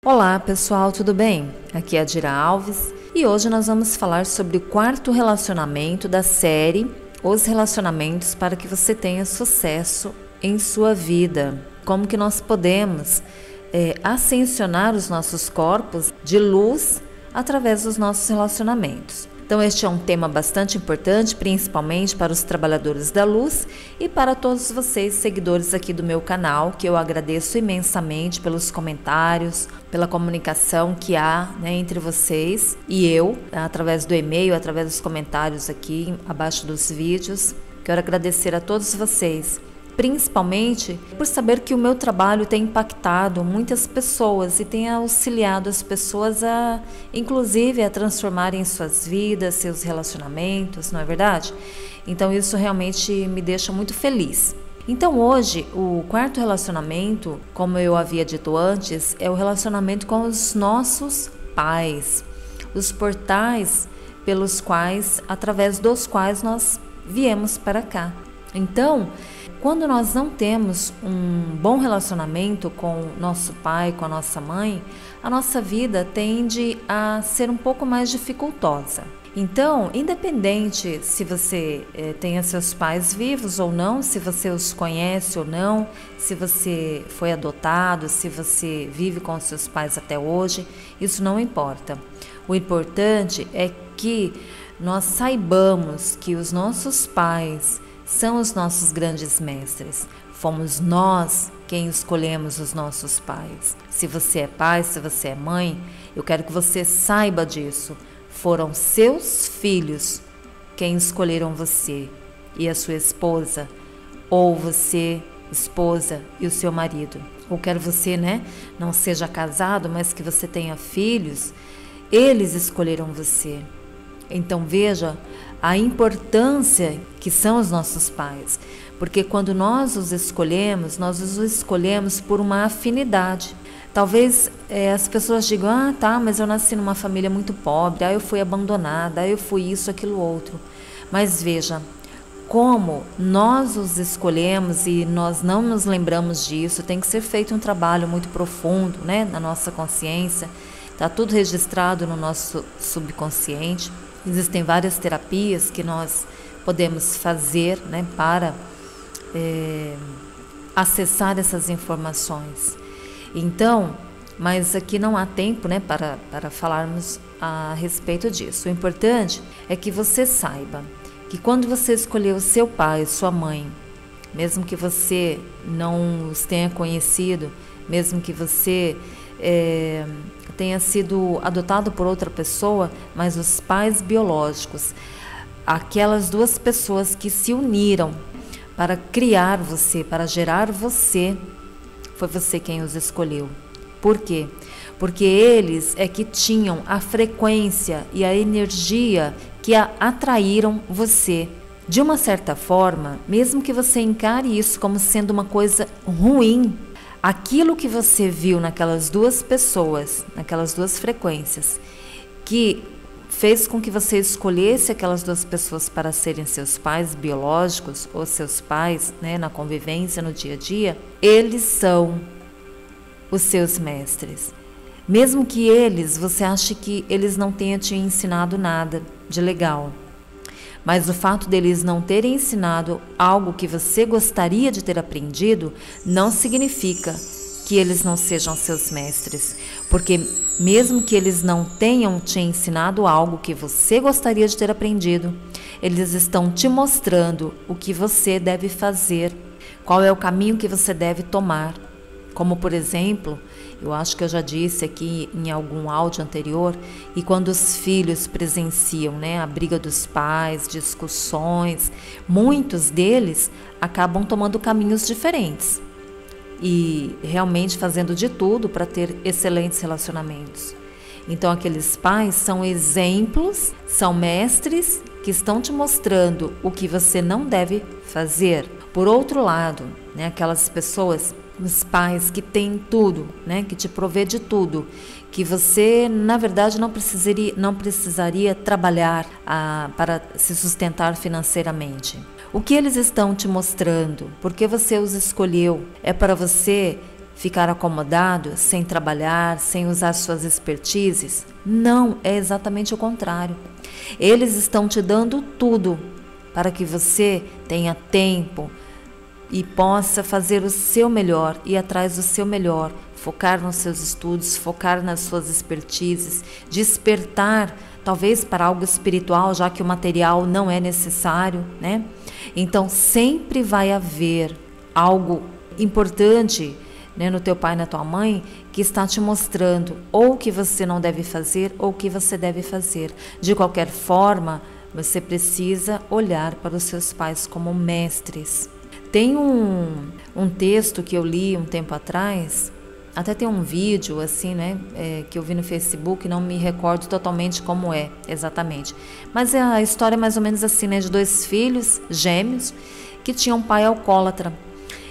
Olá pessoal, tudo bem? Aqui é a Dira Alves e hoje nós vamos falar sobre o quarto relacionamento da série Os Relacionamentos para que você tenha sucesso em sua vida. Como que nós podemos ascensionar os nossos corpos de luz através dos nossos relacionamentos. Então este é um tema bastante importante, principalmente para os trabalhadores da luz e para todos vocês, seguidores aqui do meu canal, que eu agradeço imensamente pelos comentários, pela comunicação que há, entre vocês e eu, através do e-mail, através dos comentários aqui abaixo dos vídeos. Quero agradecer a todos vocês, principalmente por saber que o meu trabalho tem impactado muitas pessoas e tem auxiliado as pessoas inclusive a transformarem suas vidas, seus relacionamentos, não é verdade? Então isso realmente me deixa muito feliz. Então hoje o quarto relacionamento, como eu havia dito antes, é o relacionamento com os nossos pais, os portais pelos quais, através dos quais nós viemos para cá. Então, quando nós não temos um bom relacionamento com nosso pai, com a nossa mãe, a nossa vida tende a ser um pouco mais dificultosa. Então, independente se você tenha seus pais vivos ou não, se você os conhece ou não, se você foi adotado, se você vive com os seus pais até hoje, isso não importa. O importante é que nós saibamos que os nossos pais são os nossos grandes mestres. Fomos nós quem escolhemos os nossos pais. Se você é pai, se você é mãe, eu quero que você saiba disso. Foram seus filhos quem escolheram você e a sua esposa, ou você, esposa, e o seu marido. Ou quero você, não seja casado, mas que você tenha filhos, eles escolheram você. Então veja a importância que são os nossos pais, porque quando nós os escolhemos por uma afinidade. Talvez as pessoas digam, mas eu nasci numa família muito pobre, eu fui abandonada, eu fui isso, aquilo, outro. Mas veja, como nós os escolhemos e nós não nos lembramos disso, tem que ser feito um trabalho muito profundo, na nossa consciência, está tudo registrado no nosso subconsciente. Existem várias terapias que nós podemos fazer, para acessar essas informações. Então, mas aqui não há tempo, para falarmos a respeito disso. O importante é que você saiba que quando você escolheu seu pai, sua mãe, mesmo que você não os tenha conhecido, mesmo que você tenha sido adotado por outra pessoa, mas os pais biológicos, aquelas duas pessoas que se uniram para criar você, para gerar você, foi você quem os escolheu. Por quê? Porque eles é que tinham a frequência e a energia que atraíram você. De uma certa forma, mesmo que você encare isso como sendo uma coisa ruim, aquilo que você viu naquelas duas pessoas, naquelas duas frequências, que fez com que você escolhesse aquelas duas pessoas para serem seus pais biológicos ou seus pais, na convivência, no dia a dia, eles são os seus mestres. Mesmo que você ache que eles não tenham te ensinado nada de legal, mas o fato deles não terem ensinado algo que você gostaria de ter aprendido não significa que eles não sejam seus mestres, porque mesmo que eles não tenham te ensinado algo que você gostaria de ter aprendido, eles estão te mostrando o que você deve fazer, qual é o caminho que você deve tomar. Como, por exemplo, eu acho que eu já disse aqui em algum áudio anterior, e quando os filhos presenciam, a briga dos pais, discussões, muitos deles acabam tomando caminhos diferentes e realmente fazendo de tudo para ter excelentes relacionamentos. Então aqueles pais são exemplos, são mestres que estão te mostrando o que você não deve fazer. Por outro lado, aquelas pessoas, os pais que têm tudo, que te provê de tudo, que você, na verdade, não precisaria trabalhar para se sustentar financeiramente. O que eles estão te mostrando, porque você os escolheu, é para você ficar acomodado, sem trabalhar, sem usar suas expertises? Não, é exatamente o contrário. Eles estão te dando tudo para que você tenha tempo e possa fazer o seu melhor, ir atrás do seu melhor, focar nos seus estudos, focar nas suas expertises, despertar talvez para algo espiritual, já que o material não é necessário, né? Então sempre vai haver algo importante, né, no teu pai e na tua mãe, que está te mostrando ou o que você não deve fazer ou o que você deve fazer. De qualquer forma, você precisa olhar para os seus pais como mestres. Tem um texto que eu li um tempo atrás, até tem um vídeo assim, né, que eu vi no Facebook, não me recordo totalmente como é exatamente, mas a história é mais ou menos assim, né, de 2 filhos gêmeos que tinham um pai alcoólatra,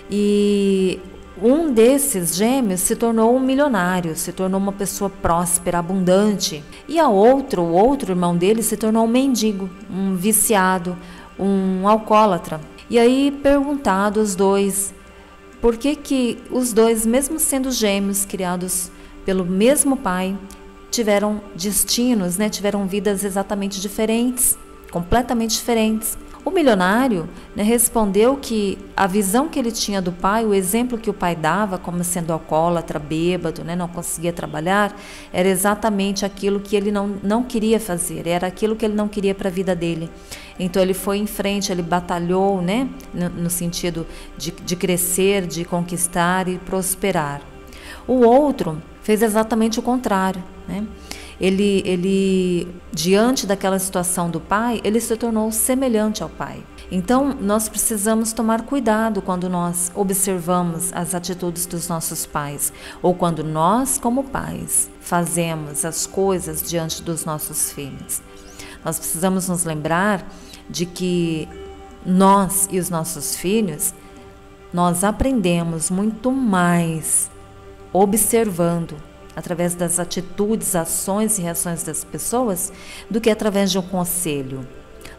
e um desses gêmeos se tornou um milionário, se tornou uma pessoa próspera, abundante, e o outro irmão dele se tornou um mendigo, um viciado, um alcoólatra. E aí perguntado os dois, por que os dois, mesmo sendo gêmeos, criados pelo mesmo pai, tiveram destinos, né, tiveram vidas exatamente diferentes, completamente diferentes. O milionário, né, respondeu que a visão que ele tinha do pai, o exemplo que o pai dava, como sendo alcoólatra, bêbado, né, não conseguia trabalhar, era exatamente aquilo que ele não queria fazer, era aquilo que ele não queria para a vida dele. Então ele foi em frente, ele batalhou, né, no sentido de crescer, de conquistar e prosperar. O outro fez exatamente o contrário, né? Ele, diante daquela situação do pai, ele se tornou semelhante ao pai. Então, nós precisamos tomar cuidado quando nós observamos as atitudes dos nossos pais, ou quando nós, como pais, fazemos as coisas diante dos nossos filhos. Nós precisamos nos lembrar de que nós e os nossos filhos, nós aprendemos muito mais observando, através das atitudes, ações e reações das pessoas, do que através de um conselho,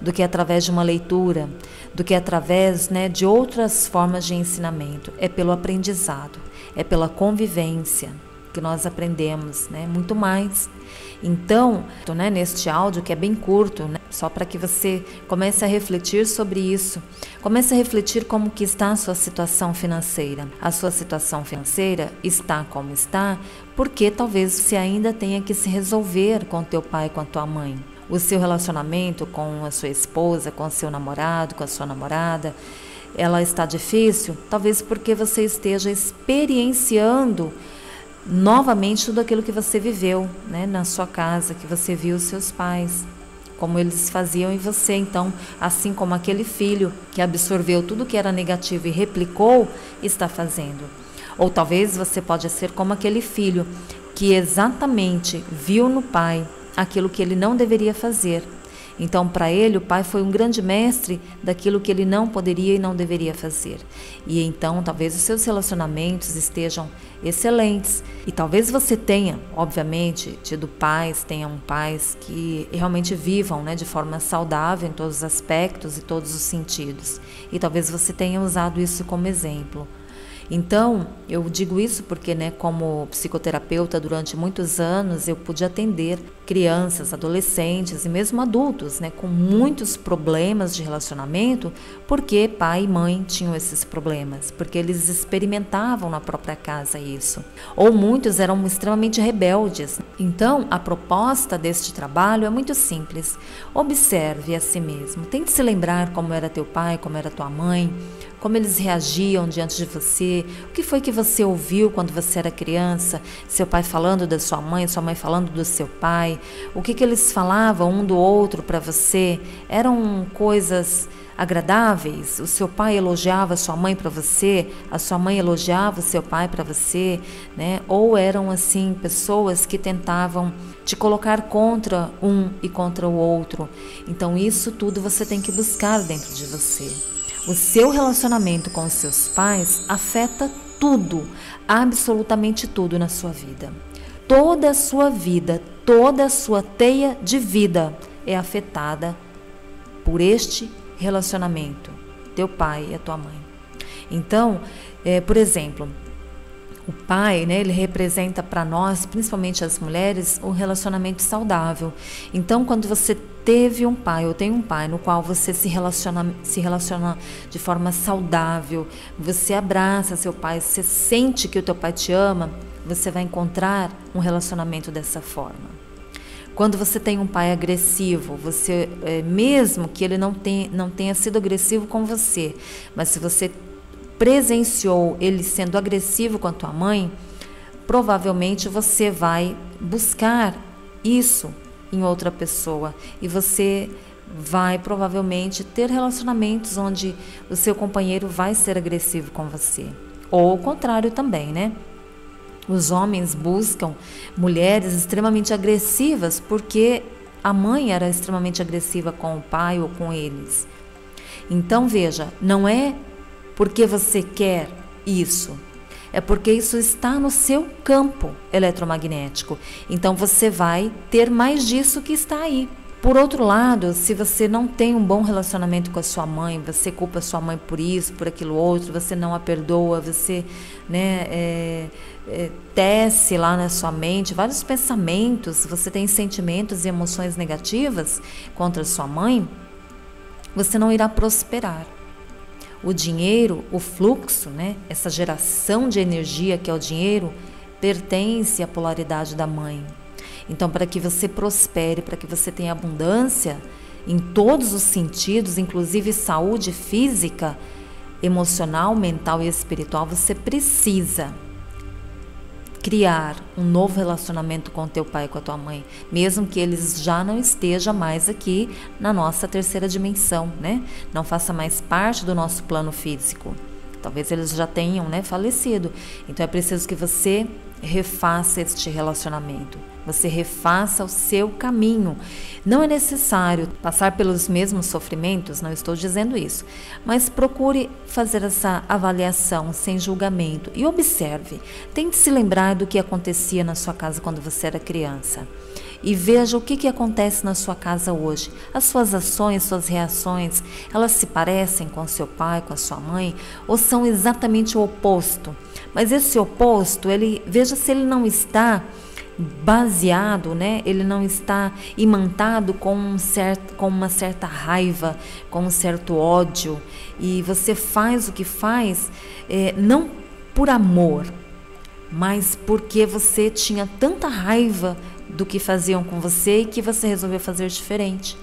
do que através de uma leitura, do que através, né, de outras formas de ensinamento. É pelo aprendizado, é pela convivência que nós aprendemos, né, muito mais. Então, né, neste áudio, que é bem curto, né, só para que você comece a refletir sobre isso, comece a refletir como que está a sua situação financeira. A sua situação financeira está como está, porque talvez você ainda tenha que se resolver com teu pai, com a tua mãe. O seu relacionamento com a sua esposa, com o seu namorado, com a sua namorada, ela está difícil, talvez porque você esteja experienciando novamente tudo aquilo que você viveu, né, na sua casa, que você viu os seus pais, como eles faziam em você. Então, assim como aquele filho que absorveu tudo que era negativo e replicou, está fazendo. Ou talvez você pode ser como aquele filho que exatamente viu no pai aquilo que ele não deveria fazer. Então, para ele, o pai foi um grande mestre daquilo que ele não poderia e não deveria fazer. E então, talvez os seus relacionamentos estejam excelentes. E talvez você tenha, obviamente, tido tenham pais que realmente vivam, né, de forma saudável em todos os aspectos e todos os sentidos. E talvez você tenha usado isso como exemplo. Então, eu digo isso porque, né, como psicoterapeuta durante muitos anos, eu pude atender crianças, adolescentes e mesmo adultos, né, com muitos problemas de relacionamento, porque pai e mãe tinham esses problemas, porque eles experimentavam na própria casa isso. Ou muitos eram extremamente rebeldes. Então, a proposta deste trabalho é muito simples. Observe a si mesmo. Tente se lembrar como era teu pai, como era tua mãe, como eles reagiam diante de você, o que foi que você ouviu quando você era criança, seu pai falando da sua mãe falando do seu pai, o que eles falavam um do outro para você, eram coisas agradáveis? O seu pai elogiava a sua mãe para você, a sua mãe elogiava o seu pai para você, né? Ou eram assim pessoas que tentavam te colocar contra um e contra o outro? Então isso tudo você tem que buscar dentro de você. O seu relacionamento com os seus pais afeta tudo, absolutamente tudo na sua vida. Toda a sua vida, toda a sua teia de vida é afetada por este relacionamento, teu pai e a tua mãe. Então, por exemplo, O pai, né, ele representa para nós, principalmente as mulheres, um relacionamento saudável. Então, quando você teve um pai ou tem um pai no qual você se relaciona de forma saudável, você abraça seu pai, você sente que o teu pai te ama, você vai encontrar um relacionamento dessa forma. Quando você tem um pai agressivo, você, mesmo que ele não tenha sido agressivo com você, mas se você presenciou ele sendo agressivo com a tua mãe, provavelmente você vai buscar isso em outra pessoa e você vai provavelmente ter relacionamentos onde o seu companheiro vai ser agressivo com você. Ou o contrário também, né? Os homens buscam mulheres extremamente agressivas porque a mãe era extremamente agressiva com o pai ou com eles. Então veja, não é porque você quer isso, é porque isso está no seu campo eletromagnético. Então você vai ter mais disso que está aí. Por outro lado, se você não tem um bom relacionamento com a sua mãe, você culpa a sua mãe por isso, por aquilo outro, você não a perdoa, você tece lá na sua mente vários pensamentos, você tem sentimentos e emoções negativas contra a sua mãe, você não irá prosperar. O dinheiro, o fluxo, né, essa geração de energia que é o dinheiro, pertence à polaridade da mãe. Então, para que você prospere, para que você tenha abundância em todos os sentidos, inclusive saúde física, emocional, mental e espiritual, você precisa criar um novo relacionamento com teu pai e com a tua mãe, mesmo que eles já não estejam mais aqui na nossa terceira dimensão, né? Não faça mais parte do nosso plano físico. Talvez eles já tenham, né, falecido. Então é preciso que você refaça este relacionamento. Você refaça o seu caminho. Não é necessário passar pelos mesmos sofrimentos, não estou dizendo isso, mas procure fazer essa avaliação sem julgamento e observe. Tente se lembrar do que acontecia na sua casa quando você era criança. E veja o que acontece na sua casa hoje. As suas ações, suas reações, elas se parecem com seu pai, com a sua mãe, ou são exatamente o oposto? Mas esse oposto, veja se ele não está baseado, né? Ele não está imantado com uma certa raiva, com um certo ódio. E você faz o que faz, não por amor, mas porque você tinha tanta raiva do que faziam com você e que você resolveu fazer diferente.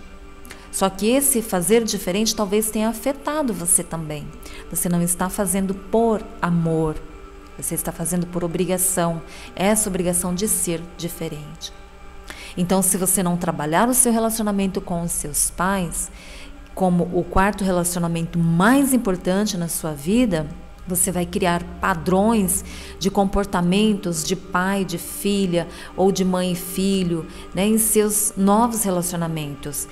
Só que esse fazer diferente talvez tenha afetado você também. Você não está fazendo por amor, você está fazendo por obrigação, essa obrigação de ser diferente. Então, se você não trabalhar o seu relacionamento com os seus pais, como o quarto relacionamento mais importante na sua vida, você vai criar padrões de comportamentos de pai, de filha ou de mãe e filho, né, em seus novos relacionamentos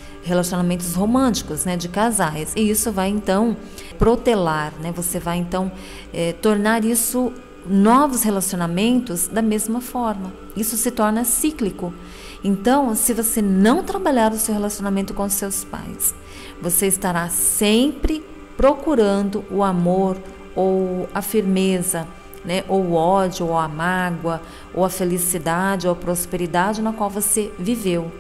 românticos, né, de casais. E isso vai então protelar, né, você vai então tornar isso novos relacionamentos da mesma forma. Isso se torna cíclico. Então, se você não trabalhar o seu relacionamento com seus pais, você estará sempre procurando o amor, ou a firmeza, né, ou o ódio, ou a mágoa, ou a felicidade, ou a prosperidade na qual você viveu.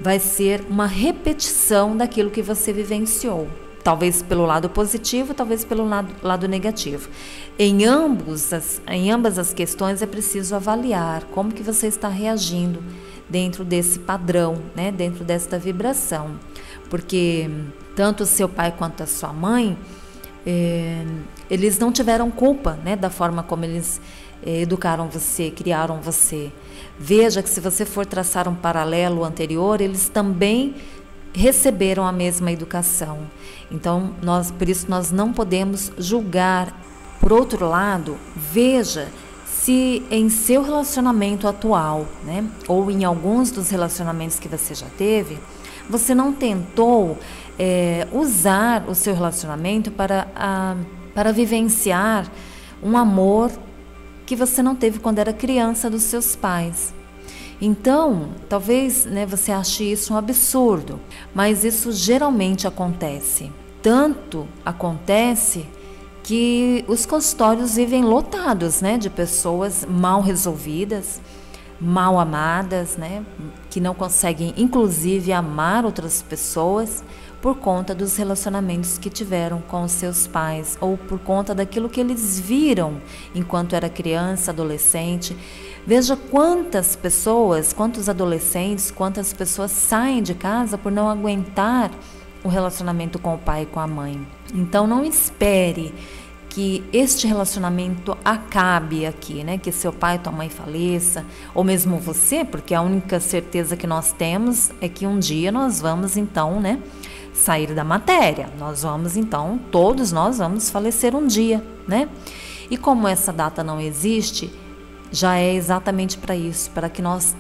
Vai ser uma repetição daquilo que você vivenciou. Talvez pelo lado positivo, talvez pelo lado negativo. Em ambas as questões é preciso avaliar como que você está reagindo dentro desse padrão, né, dentro desta vibração. Porque tanto o seu pai quanto a sua mãe, eles não tiveram culpa, né, da forma como eles educaram você, criaram você. Veja que se você for traçar um paralelo anterior, eles também receberam a mesma educação. Então, por isso nós não podemos julgar. Por outro lado, veja se em seu relacionamento atual, né, ou em alguns dos relacionamentos que você já teve, você não tentou usar o seu relacionamento para vivenciar um amor que você não teve quando era criança dos seus pais. Então, talvez, né, você ache isso um absurdo, mas isso geralmente acontece. Tanto acontece que os consultórios vivem lotados, né, de pessoas mal resolvidas, mal amadas, né, que não conseguem inclusive amar outras pessoas por conta dos relacionamentos que tiveram com os seus pais ou por conta daquilo que eles viram enquanto era criança, adolescente. Veja quantas pessoas, quantos adolescentes, quantas pessoas saem de casa por não aguentar o relacionamento com o pai e com a mãe. Então não espere que este relacionamento acabe aqui, né? Que seu pai e tua mãe faleça, ou mesmo você, porque a única certeza que nós temos é que um dia nós vamos então, né, sair da matéria. Nós vamos então, todos nós vamos falecer um dia, né? E como essa data não existe, já é exatamente para isso, para que nós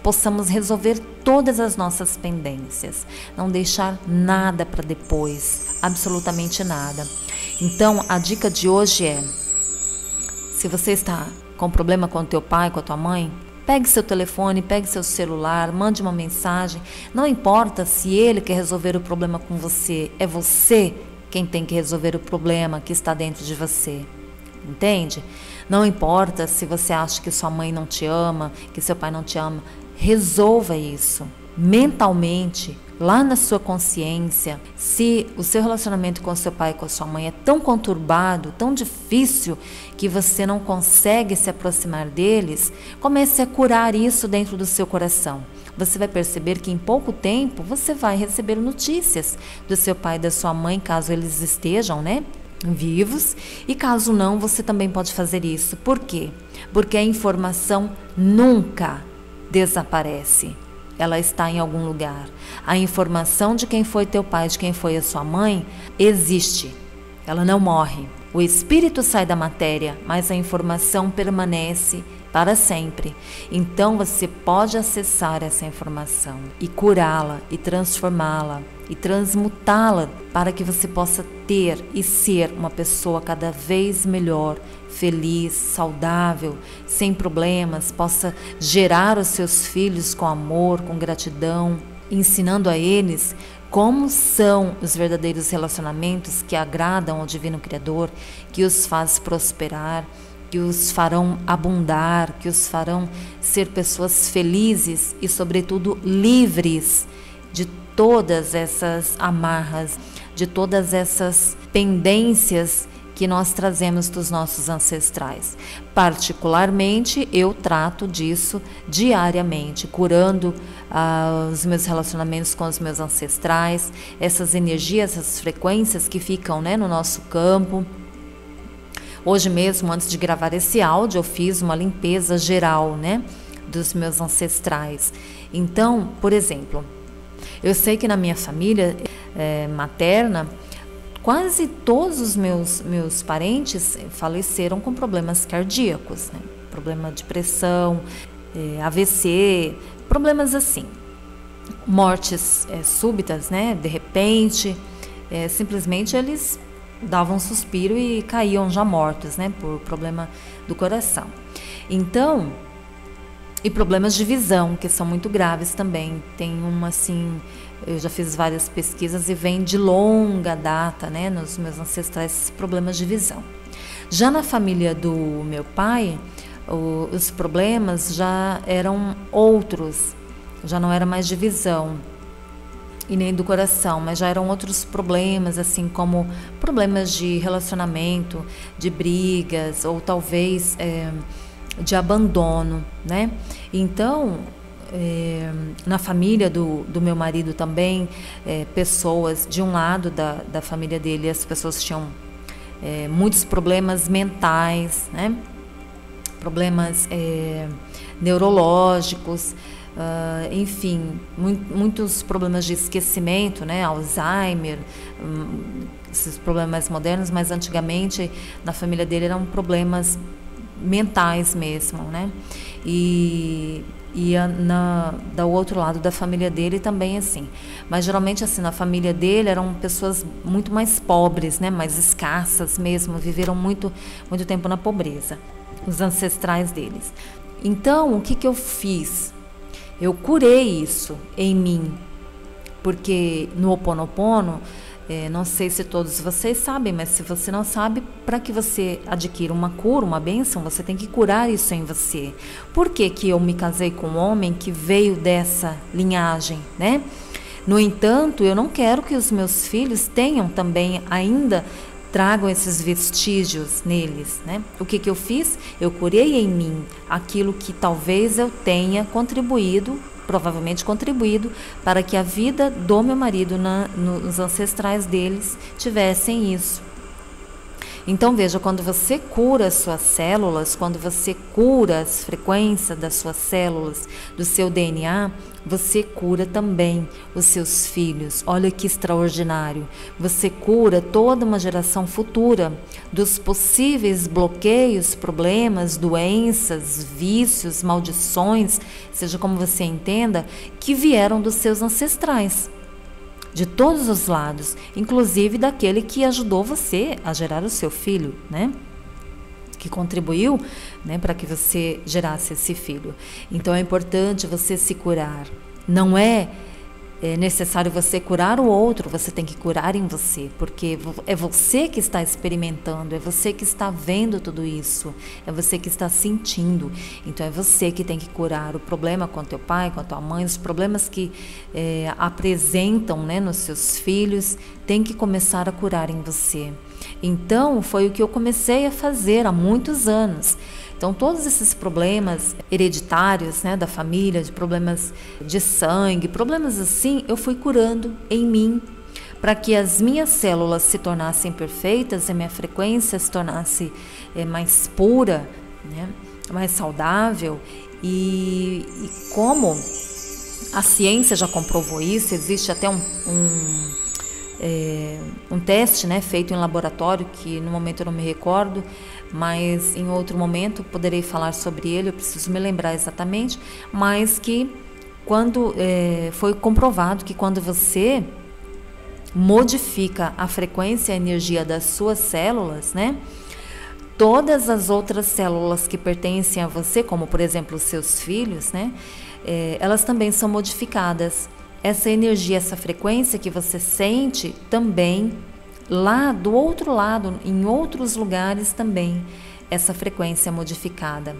possamos resolver todas as nossas pendências, não deixar nada para depois, absolutamente nada. Então, a dica de hoje é: se você está com problema com o teu pai, com a tua mãe, pegue seu telefone, pegue seu celular, mande uma mensagem. Não importa se ele quer resolver o problema com você, é você quem tem que resolver o problema que está dentro de você. Entende? Não importa se você acha que sua mãe não te ama, que seu pai não te ama, resolva isso mentalmente, lá na sua consciência. Se o seu relacionamento com seu pai e com a sua mãe é tão conturbado, tão difícil, que você não consegue se aproximar deles, comece a curar isso dentro do seu coração. Você vai perceber que em pouco tempo você vai receber notícias do seu pai e da sua mãe, caso eles estejam, né, vivos, e caso não, você também pode fazer isso. Por quê? Porque a informação nunca desaparece. Ela está em algum lugar. A informação de quem foi teu pai, de quem foi a sua mãe, existe. Ela não morre. O espírito sai da matéria, mas a informação permanece para sempre. Então você pode acessar essa informação e curá-la, e transformá-la, e transmutá-la para que você possa ter e ser uma pessoa cada vez melhor, feliz, saudável, sem problemas, possa gerar os seus filhos com amor, com gratidão, ensinando a eles como são os verdadeiros relacionamentos que agradam ao Divino Criador, que os faz prosperar, que os farão abundar, que os farão ser pessoas felizes e, sobretudo, livres de todas essas amarras, de todas essas pendências que nós trazemos dos nossos ancestrais. Particularmente, eu trato disso diariamente, curando os meus relacionamentos com os meus ancestrais, essas energias, essas frequências que ficam, né, no nosso campo. Hoje mesmo, antes de gravar esse áudio, eu fiz uma limpeza geral, né, dos meus ancestrais. Então, por exemplo, eu sei que na minha família materna, quase todos os meus parentes faleceram com problemas cardíacos, né? Problema de pressão, AVC, problemas assim. Mortes súbitas, né? De repente, simplesmente eles davam um suspiro e caíam já mortos, né? Por problema do coração. Então, e problemas de visão, que são muito graves também. Tem uma assim, eu já fiz várias pesquisas e vem de longa data, né, nos meus ancestrais, esses problemas de visão. Já na família do meu pai, os problemas já eram outros, já não era mais de visão e nem do coração, mas já eram outros problemas, assim como problemas de relacionamento, de brigas, ou talvez de abandono, né? Então, na família do meu marido também, pessoas de um lado da família dele, as pessoas tinham muitos problemas mentais, né? Problemas neurológicos, enfim, muitos problemas de esquecimento, né? Alzheimer, esses problemas modernos, mas antigamente na família dele eram problemas mentais mesmo, né? E do outro lado da família dele também assim. Mas geralmente assim, na família dele eram pessoas muito mais pobres, né? Mais escassas mesmo, viveram muito tempo na pobreza, os ancestrais deles. Então, o que eu fiz? Eu curei isso em mim, porque no Ho'oponopono Não sei se todos vocês sabem, mas se você não sabe, para que você adquira uma cura, uma bênção, você tem que curar isso em você. Por que que eu me casei com um homem que veio dessa linhagem, né? No entanto, eu não quero que os meus filhos tenham também ainda, tragam esses vestígios neles, né? O que que eu fiz? Eu curei em mim aquilo que talvez eu tenha contribuído, provavelmente contribuído, para que a vida do meu marido, nos ancestrais deles, tivessem isso. Então veja, quando você cura as suas células, quando você cura as frequências das suas células, do seu DNA, você cura também os seus filhos. Olha que extraordinário. Você cura toda uma geração futura dos possíveis bloqueios, problemas, doenças, vícios, maldições, seja como você entenda, que vieram dos seus ancestrais. De todos os lados, inclusive daquele que ajudou você a gerar o seu filho, né? Que contribuiu, né, para que você gerasse esse filho. Então é importante você se curar. Não é necessário você curar o outro, você tem que curar em você, porque é você que está experimentando, é você que está vendo tudo isso, é você que está sentindo. Então é você que tem que curar o problema com teu pai, com a tua mãe, os problemas que apresentam, né, nos seus filhos, tem que começar a curar em você. Então foi o que eu comecei a fazer há muitos anos. Então todos esses problemas hereditários, né, da família, de problemas de sangue, problemas assim, eu fui curando em mim, para que as minhas células se tornassem perfeitas, a minha frequência se tornasse mais pura, né, mais saudável. E como a ciência já comprovou isso, existe até um teste, né, feito em laboratório, que no momento eu não me recordo, mas em outro momento poderei falar sobre ele, eu preciso me lembrar exatamente, mas que quando foi comprovado que quando você modifica a frequência e a energia das suas células, né, todas as outras células que pertencem a você, como por exemplo os seus filhos, né, elas também são modificadas. Essa energia, essa frequência que você sente também, lá do outro lado, em outros lugares também, essa frequência é modificada.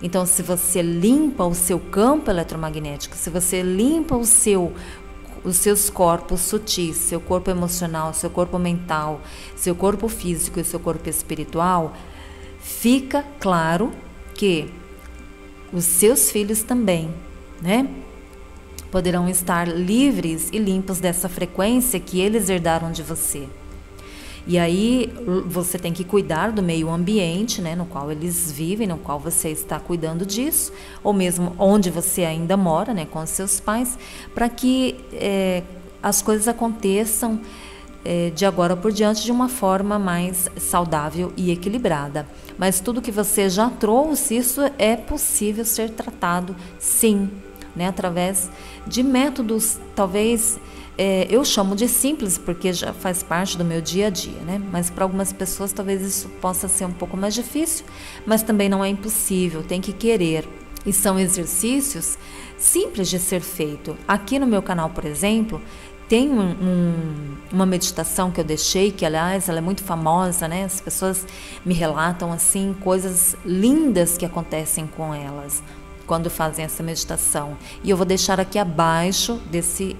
Então, se você limpa o seu campo eletromagnético, se você limpa os seus corpos sutis, seu corpo emocional, seu corpo mental, seu corpo físico e seu corpo espiritual, fica claro que os seus filhos também, né, poderão estar livres e limpos dessa frequência que eles herdaram de você. E aí você tem que cuidar do meio ambiente, né, no qual eles vivem, no qual você está cuidando disso, ou mesmo onde você ainda mora, né, com os seus pais, para que as coisas aconteçam de agora por diante de uma forma mais saudável e equilibrada. Mas tudo que você já trouxe, isso é possível ser tratado, sim, né, através de métodos, talvez eu chamo de simples, porque já faz parte do meu dia a dia, né? Mas para algumas pessoas talvez isso possa ser um pouco mais difícil, mas também não é impossível, tem que querer. E são exercícios simples de ser feito. Aqui no meu canal, por exemplo, tem uma meditação que eu deixei, que aliás ela é muito famosa, né? As pessoas me relatam assim coisas lindas que acontecem com elas quando fazem essa meditação. E eu vou deixar aqui abaixo desse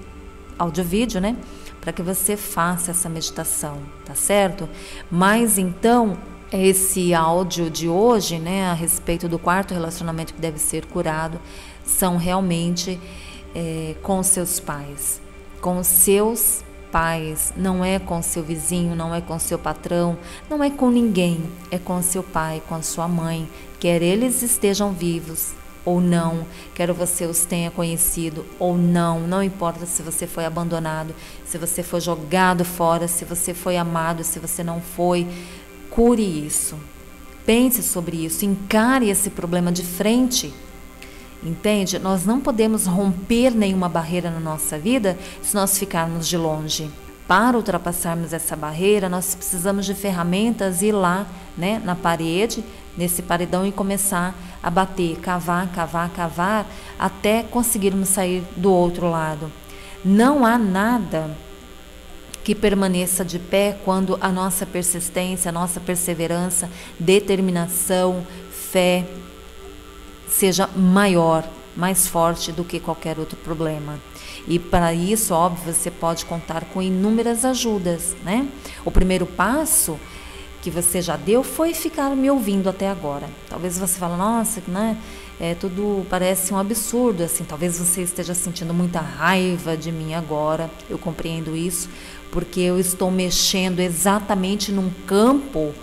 áudio-vídeo, né, para que você faça essa meditação, tá certo? Mas então, esse áudio de hoje, né, a respeito do quarto relacionamento que deve ser curado, são realmente com seus pais. Com seus pais, não é com seu vizinho, não é com seu patrão, não é com ninguém, é com seu pai, com a sua mãe, quer eles estejam vivos ou não, quer você os tenha conhecido ou não, não importa se você foi abandonado, se você foi jogado fora, se você foi amado, se você não foi, cure isso, pense sobre isso, encare esse problema de frente, entende? Nós não podemos romper nenhuma barreira na nossa vida se nós ficarmos de longe. Para ultrapassarmos essa barreira, nós precisamos de ferramentas, ir lá, né, na parede, nesse paredão e começar a bater, cavar, cavar, cavar, até conseguirmos sair do outro lado. Não há nada que permaneça de pé quando a nossa persistência, a nossa perseverança, determinação, fé seja maior, mais forte do que qualquer outro problema. E para isso, óbvio, você pode contar com inúmeras ajudas, né? O primeiro passo que você já deu foi ficar me ouvindo até agora. Talvez você fale, nossa, né? Tudo parece um absurdo, assim. Talvez você esteja sentindo muita raiva de mim agora. Eu compreendo isso, porque eu estou mexendo exatamente num campo,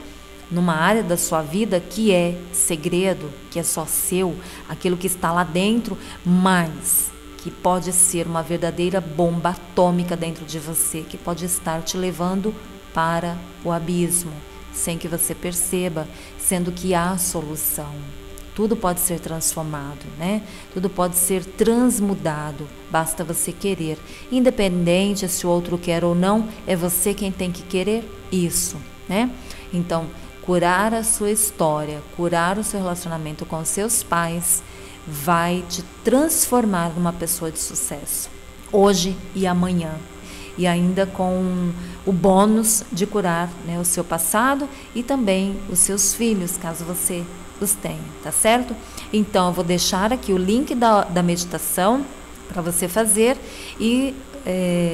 numa área da sua vida que é segredo, que é só seu, aquilo que está lá dentro, mas que pode ser uma verdadeira bomba atômica dentro de você, que pode estar te levando para o abismo, sem que você perceba, sendo que há solução. Tudo pode ser transformado, né? Tudo pode ser transmudado, basta você querer. Independente se o outro quer ou não, é você quem tem que querer isso, né? Então, curar a sua história, curar o seu relacionamento com seus pais, vai te transformar numa pessoa de sucesso, hoje e amanhã. E ainda com o bônus de curar, né, o seu passado e também os seus filhos, caso você os tenha, tá certo? Então, eu vou deixar aqui o link da meditação para você fazer e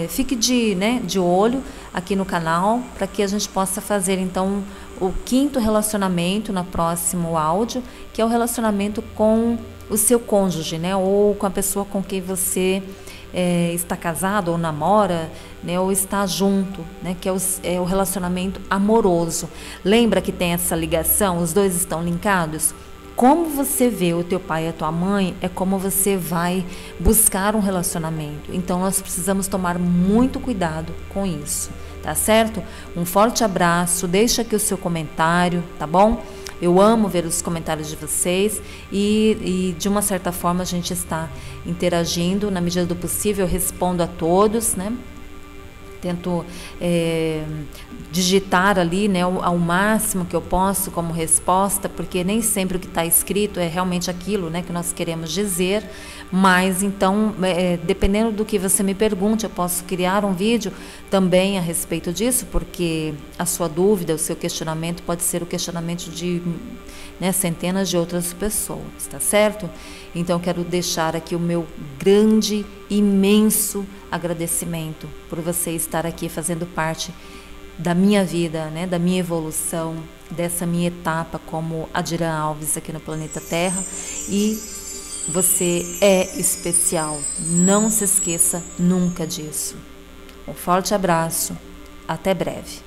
fique de olho aqui no canal para que a gente possa fazer então o 5º relacionamento no próximo áudio, que é o relacionamento com o seu cônjuge, né? Ou com a pessoa com quem você está casado ou namora, né? Ou está junto, né? Que é o relacionamento amoroso. Lembra que tem essa ligação, os dois estão linkados? Como você vê o teu pai e a tua mãe é como você vai buscar um relacionamento. Então nós precisamos tomar muito cuidado com isso, tá certo? Um forte abraço, deixa aqui o seu comentário, tá bom? Eu amo ver os comentários de vocês e de uma certa forma a gente está interagindo, na medida do possível eu respondo a todos, né? Tento digitar ali, né, ao máximo que eu posso como resposta, porque nem sempre o que está escrito é realmente aquilo, né, que nós queremos dizer, mas então, dependendo do que você me pergunte, eu posso criar um vídeo também a respeito disso, porque a sua dúvida, o seu questionamento pode ser o questionamento de, né, centenas de outras pessoas, tá certo? Então, quero deixar aqui o meu grande, imenso agradecimento por você estar aqui fazendo parte da minha vida, né, da minha evolução, dessa minha etapa como Adira Alves aqui no planeta Terra. E você é especial, não se esqueça nunca disso. Um forte abraço, até breve.